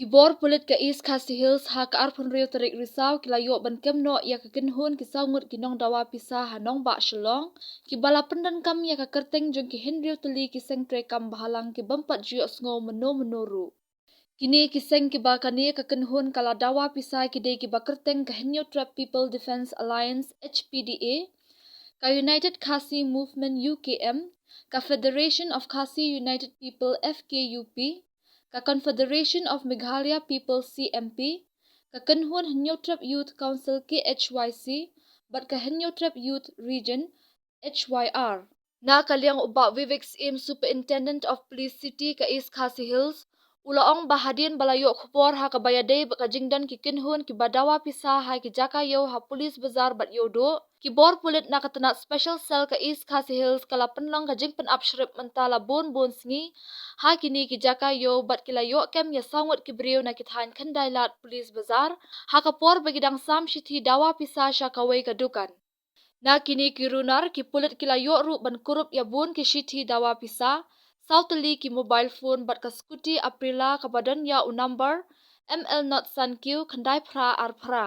Kibor pulit ke East Khasi Hills ha ka arpun rio terik risau kilayo bankem no ya ka kinhun kisaungut kinong dawa pisa hanong ba shalong kibala pendan kam ya ka kerteng jong ki henrio teli kiseng tre kam bahalang ki bampat jio sngo menuru. Kini kiseng kiba kani ka kinhun kala dawa pisa kide kiba kerteng ka henyo trap People Defense Alliance HPDA ka United Khasi Movement UKM ka Federation of Khasi United People FKUP ka Confederation of Meghalaya People CMP, ka Kanhun Henyo Trap Youth Council KHYC, bat ka Henyo Trap Youth Region HYR. Na kaliang uba Vivek Im Superintendent of Police City ka East Khasi Hills, ulaong bahadin balayo khupor ha kabayadey ka jingdan ki kinhun ki badawa pisa ha ki jaka yo ha police bazar bat yodo kibor pulit na katana special cell ka East Khasi Hills kala penlang ka jingpen upshrip mentala bon sngi ha kini ki jaka yo bat kilayo kem ya sangut ki brio na kithan khandai lat police bazar ha kapor bagidang sam shithi dawa pisa sha kawai kadukan na kini ki runar ki pulit kilayo ru ban kurup ya bun ki shithi dawa pisa Sautali ki mobile phone bat ka scooty Aprila ka badan ya u number ML not san Q khandai phra ar phra.